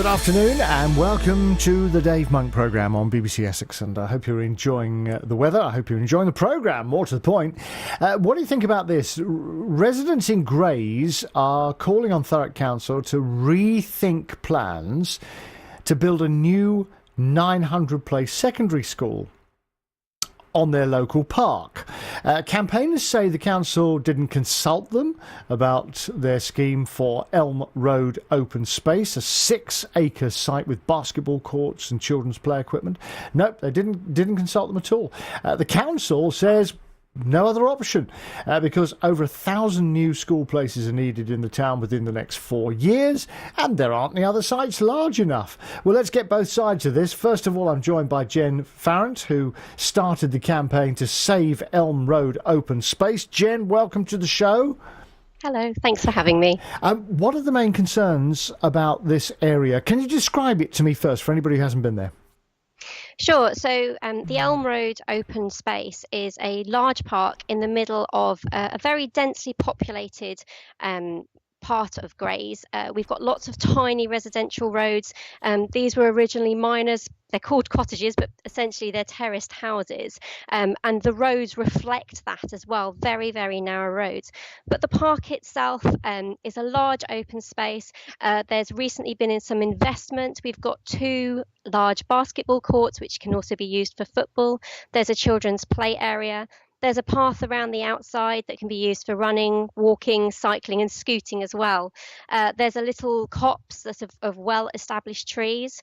Good afternoon and welcome to the Dave Monk programme on BBC Essex, and I hope you're enjoying the weather. I hope you're enjoying the programme, more to the point. What do you think about this? Residents in Grays are calling on Thurrock Council to rethink plans to build a new 900-place secondary school on their local park. Campaigners say the council didn't consult them about their scheme for Elm Road Open Space, a 6-acre site with basketball courts and children's play equipment. Nope, they didn't consult them at all. The council says no other option because over 1,000 new school places are needed in the town within the next 4 years, and there aren't any other sites large enough. Well, let's get both sides of this. First of all, I'm joined by Jen Farrant, who started the campaign to save Elm Road Open Space. Jen, welcome to the show. Hello, thanks for having me. What are the main concerns about this area? Can you describe it to me first for anybody who hasn't been there? Sure. So the Elm Road Open Space is a large park in the middle of a very densely populated part of Grays. We've got lots of tiny residential roads. These were originally miners. They're called cottages, but essentially they're terraced houses. And the roads reflect that as well, very, very narrow roads. But the park itself is a large open space. There's recently been in some investment. We've got 2 large basketball courts, which can also be used for football. There's a children's play area. There's a path around the outside that can be used for running, walking, cycling and scooting as well. There's a little copse of well-established trees.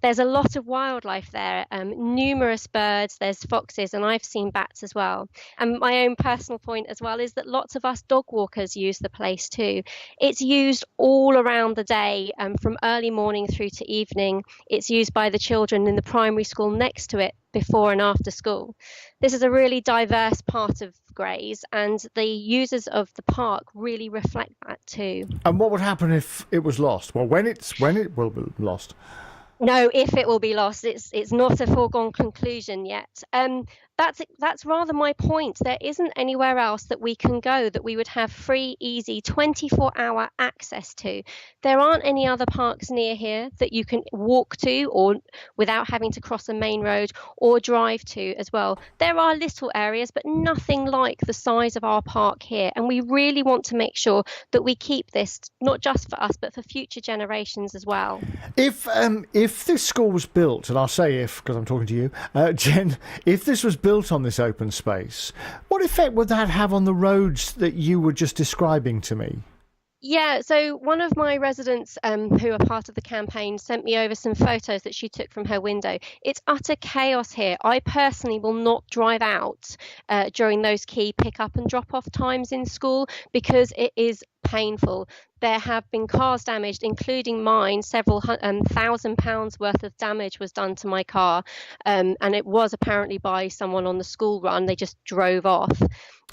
There's a lot of wildlife there, numerous birds, there's foxes, and I've seen bats as well. And my own personal point as well is that lots of us dog walkers use the place too. It's used all around the day, from early morning through to evening. It's used by the children in the primary school next to it, before and after school. This is a really diverse part of Grays, and the users of the park really reflect that too. And what would happen if it was lost? Well, when it will be lost? No, if it will be lost, it's not a foregone conclusion yet. That's rather my point. There isn't anywhere else that we can go that we would have free, easy, 24-hour access to. There aren't any other parks near here that you can walk to or without having to cross a main road or drive to as well. There are little areas, but nothing like the size of our park here. And we really want to make sure that we keep this, not just for us, but for future generations as well. If this school was built, and I'll say if, because I'm talking to you, Jen, if this was built on this open space, what effect would that have on the roads that you were just describing to me? Yeah, so one of my residents who are part of the campaign sent me over some photos that she took from her window. It's utter chaos here. I personally will not drive out during those key pick up and drop off times in school because it is painful. There have been cars damaged, including mine. Several £1,000 worth of damage was done to my car, and it was apparently by someone on the school run. They just drove off.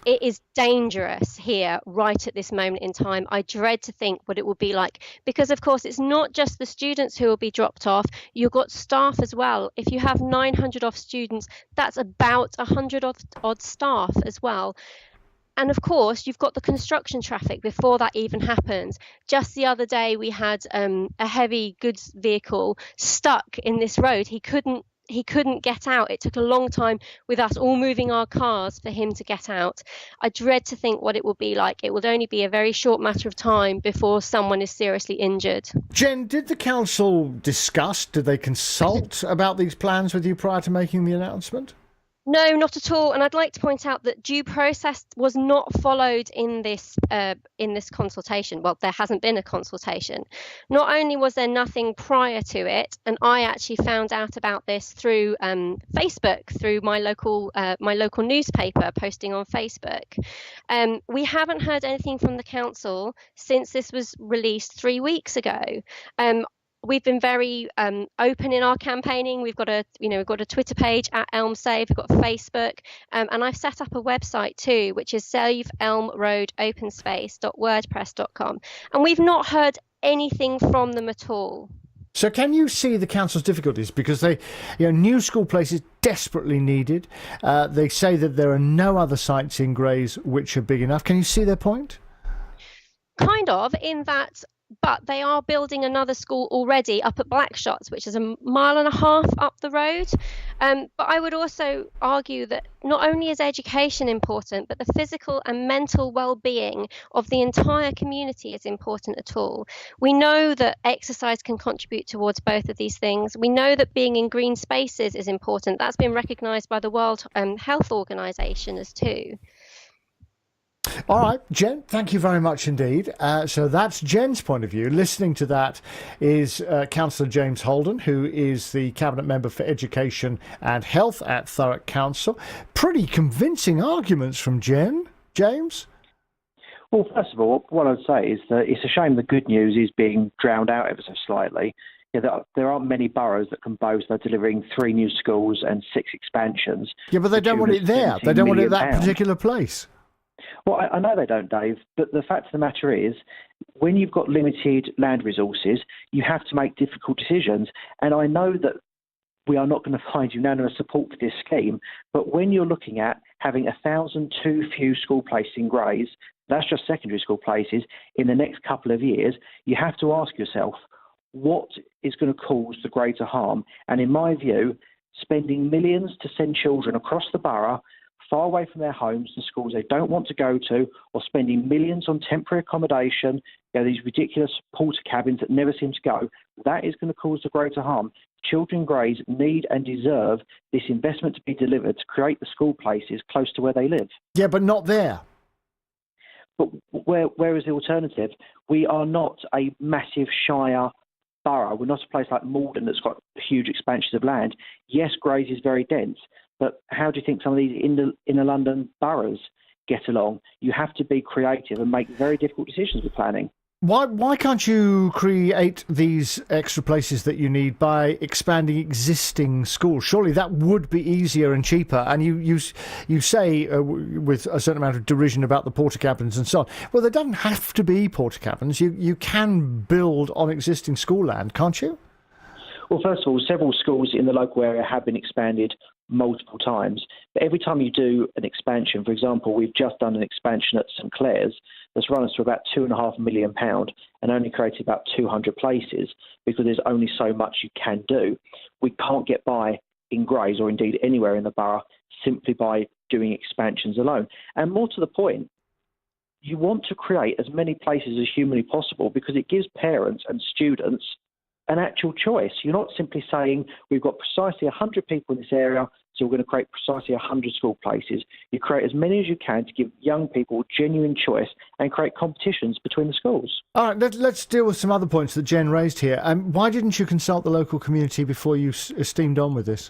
It is dangerous here right at this moment in time. I dread to think what it will be like because, of course, it's not just the students who will be dropped off. You've got staff as well. If you have 900 off students, that's about 100 odd staff as well. And of course, you've got the construction traffic before that even happens. Just the other day, we had a heavy goods vehicle stuck in this road. He couldn't get out. It took a long time with us all moving our cars for him to get out. I dread to think what it will be like. It will only be a very short matter of time before someone is seriously injured. Jen, did the council discuss, did they consult about these plans with you prior to making the announcement? No, not at all. And I'd like to point out that due process was not followed in this consultation. Well, there hasn't been a consultation. Not only was there nothing prior to it, and I actually found out about this through Facebook, through my local newspaper posting on Facebook. We haven't heard anything from the council since this was released 3 weeks ago. We've been very open in our campaigning. We've got a Twitter page at Elm Save. We've got Facebook, and I've set up a website too, which is saveelmroadopenspace.wordpress.com. And we've not heard anything from them at all. So can you see the council's difficulties? Because new school places desperately needed. They say that there are no other sites in Grays which are big enough. Can you see their point? Kind of, in that but they are building another school already up at Blackshots, which is 1.5 miles up the road. But I would also argue that not only is education important, but the physical and mental well-being of the entire community is important at all. We know that exercise can contribute towards both of these things. We know that being in green spaces is important. That's been recognised by the World Health Organization as too. All right, Jen, thank you very much indeed. So that's Jen's point of view. Listening to that is Councillor James Halden, who is the Cabinet Member for Education and Health at Thurrock Council. Pretty convincing arguments from Jen. James? Well, first of all, what I'd say is that it's a shame the good news is being drowned out ever so slightly. There aren't many boroughs that can boast they're delivering 3 new schools and 6 expansions. Yeah, but they don't want it there. They don't want it at that particular place. Well, I know they don't, Dave, but the fact of the matter is, when you've got limited land resources, you have to make difficult decisions. And I know that we are not going to find unanimous support for this scheme, but when you're looking at having 1,000 too few school places in Grays, that's just secondary school places, in the next couple of years, you have to ask yourself, what is going to cause the greater harm? And in my view, spending millions to send children across the borough far away from their homes to schools they don't want to go to, or spending millions on temporary accommodation, these ridiculous porter cabins that never seem to go, that is going to cause the greater harm. Children in Grays need and deserve this investment to be delivered to create the school places close to where they live. Yeah, but not there. But where is the alternative? We are not a massive shire borough. We're not a place like Malden that's got huge expansions of land. Yes, Grays is very dense, but how do you think some of these inner London boroughs get along? You have to be creative and make very difficult decisions with planning. Why can't you create these extra places that you need by expanding existing schools? Surely that would be easier and cheaper. And you say with a certain amount of derision about the porter cabins and so on. Well, there doesn't have to be porter cabins. You can build on existing school land, can't you? Well, first of all, several schools in the local area have been expanded multiple times. But every time you do an expansion, for example, we've just done an expansion at St Clair's that's run us for about £2.5 million and only created about 200 places because there's only so much you can do. We can't get by in Grays or indeed anywhere in the borough simply by doing expansions alone. And more to the point, you want to create as many places as humanly possible because it gives parents and students an actual choice. You're not simply saying we've got precisely 100 people in this area, so we're going to create precisely 100 school places. You create as many as you can to give young people genuine choice and create competitions between the schools. All right, let's deal with some other points that Jen raised here. Why didn't you consult the local community before you steamed on with this?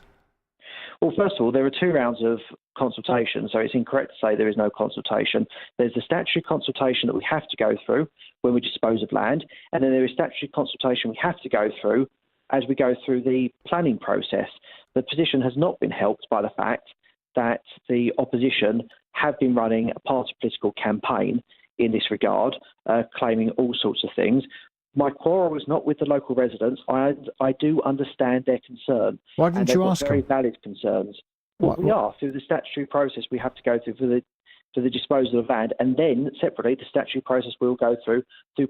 Well, first of all, there are 2 rounds of consultation, so it's incorrect to say there is no consultation. There's the statutory consultation that we have to go through when we dispose of land, and then there is statutory consultation we have to go through as we go through the planning process. The position has not been helped by the fact that the opposition have been running a party political campaign in this regard, claiming all sorts of things. My quarrel is not with the local residents. I do understand their concern. Why didn't you ask them? Very valid concerns. Well, we are through the statutory process we have to go through for the disposal of land, and then separately the statutory process we'll go through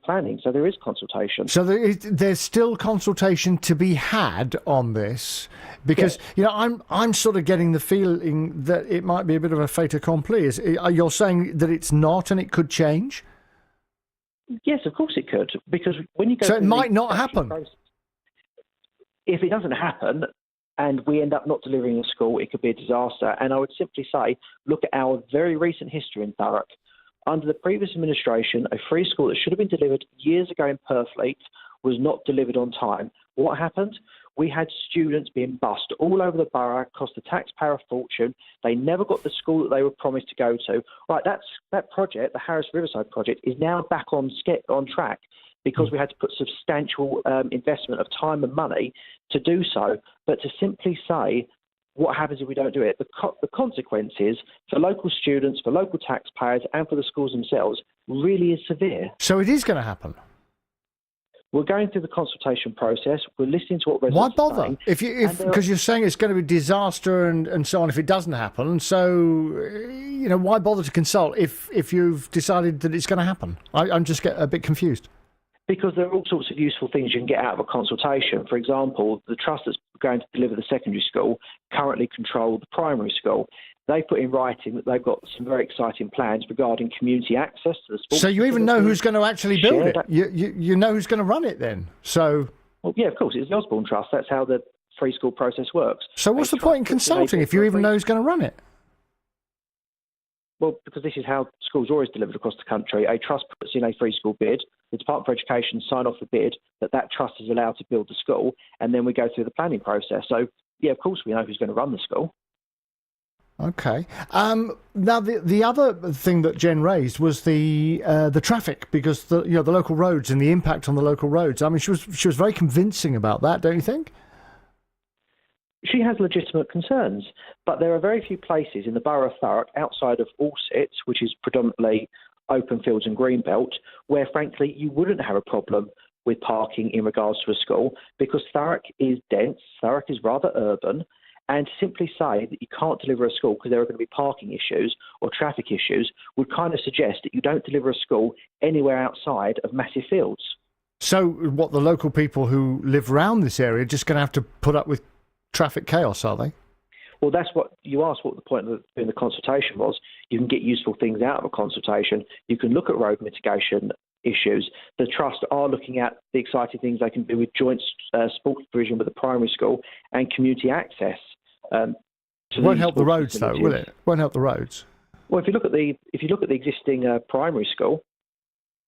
planning. So there is consultation. So there's still consultation to be had on this, because yes. I'm sort of getting the feeling that it might be a bit of a fait accompli. You're saying that it's not, and it could change? Yes, of course it could, because when you go. So it might not happen. If it doesn't happen, and we end up not delivering a school, it could be a disaster. And I would simply say, look at our very recent history in Thurrock. Under the previous administration, a free school that should have been delivered years ago in Purfleet was not delivered on time. What happened? We had students being bussed all over the borough, cost the taxpayer a fortune. They never got the school that they were promised to go to. Right, that project, the Harris Riverside project, is now back on track because we had to put substantial investment of time and money to do so. But to simply say, what happens if we don't do it? The consequences for local students, for local taxpayers, and for the schools themselves really is severe. So it is going to happen? We're going through the consultation process. We're listening to what residents are saying. Why bother? Because you're saying it's going to be a disaster and so on if it doesn't happen. So, why bother to consult if you've decided that it's going to happen? I'm just a bit confused. Because there are all sorts of useful things you can get out of a consultation. For example, the trust that's going to deliver the secondary school currently control the primary school. They put in writing that they've got some very exciting plans regarding community access to the sports. So you even know who's going to actually build it? You know who's going to run it then? So... Well, yeah, of course, it's the Osborne Trust. That's how the free school process works. So what's the point in consulting if you even know who's going to run it? Well, because this is how schools are always delivered across the country. A trust puts in a free school bid. The Department for Education sign off the bid that trust is allowed to build the school, and then we go through the planning process. So, yeah, of course we know who's going to run the school. Okay. Now, the other thing that Jen raised was the traffic, because the local roads and the impact on the local roads. I mean, she was very convincing about that, don't you think? She has legitimate concerns, but there are very few places in the borough of Thurrock outside of Alsett, which is predominantly open fields and greenbelt, where, frankly, you wouldn't have a problem with parking in regards to a school, because Thurrock is dense, Thurrock is rather urban, and to simply say that you can't deliver a school because there are going to be parking issues or traffic issues would kind of suggest that you don't deliver a school anywhere outside of massive fields. So what, the local people who live around this area are just going to have to put up with traffic chaos, are they? Well, that's what you asked, what the point of doing the consultation was. You can get useful things out of a consultation. You can look at road mitigation issues. The Trust are looking at the exciting things they can do with joint sports provision with the primary school and community access. It won't help the roads, though, will it? Won't help the roads. Well, if you look at the existing primary school,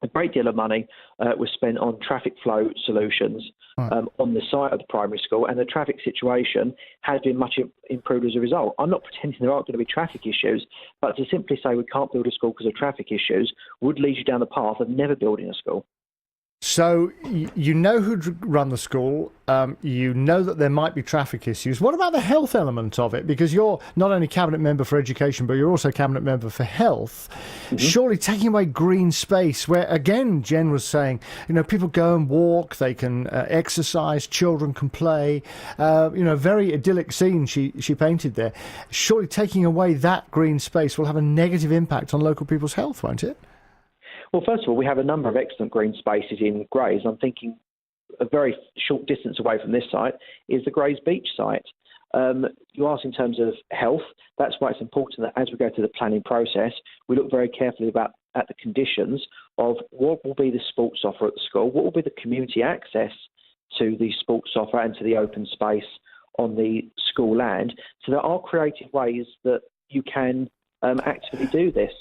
a great deal of money was spent on traffic flow solutions on the site of the primary school, and the traffic situation has been much improved as a result. I'm not pretending there aren't going to be traffic issues, but to simply say we can't build a school because of traffic issues would lead you down the path of never building a school. So you know who'd run the school, you know that there might be traffic issues. What about the health element of it? Because you're not only Cabinet Member for Education, but you're also Cabinet Member for Health. Mm-hmm. Surely taking away green space, where, again, Jen was saying, people go and walk, they can exercise, children can play, very idyllic scene she painted there. Surely taking away that green space will have a negative impact on local people's health, won't it? Well, first of all, we have a number of excellent green spaces in Grays. I'm thinking a very short distance away from this site is the Grays Beach site. You asked in terms of health. That's why it's important that as we go through the planning process, we look very carefully at the conditions of what will be the sports offer at the school, what will be the community access to the sports offer and to the open space on the school land. So there are creative ways that you can actively do this.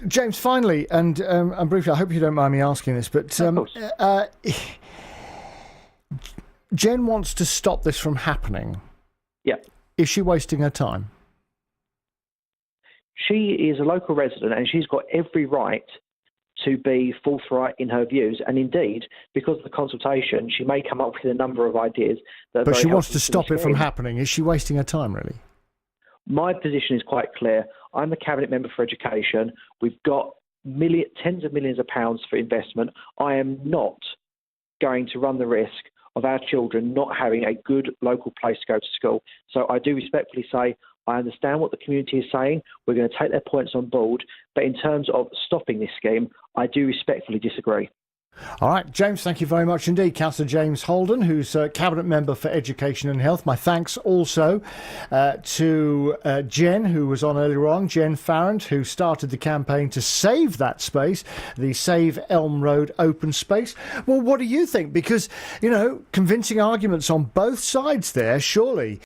James, finally, and briefly, I hope you don't mind me asking this, but Jen wants to stop this from happening. Yeah. Is she wasting her time? She is a local resident and she's got every right to be forthright in her views. And indeed, because of the consultation, she may come up with a number of ideas that are But very she wants helpful to stop it from scheme. happening. Is she wasting her time, really? My position is quite clear. I'm the Cabinet Member for Education. We've got tens of millions of pounds for investment. I am not going to run the risk of our children not having a good local place to go to school. So I do respectfully say I understand what the community is saying. We're going to take their points on board. But in terms of stopping this scheme, I do respectfully disagree. All right, James, thank you very much indeed. Councillor James Halden, who's Cabinet Member for Education and Health. My thanks also to Jen, who was on earlier on, Jen Farrant, who started the campaign to save that space, the Save Elm Road Open Space. Well, what do you think? Because, convincing arguments on both sides there, surely.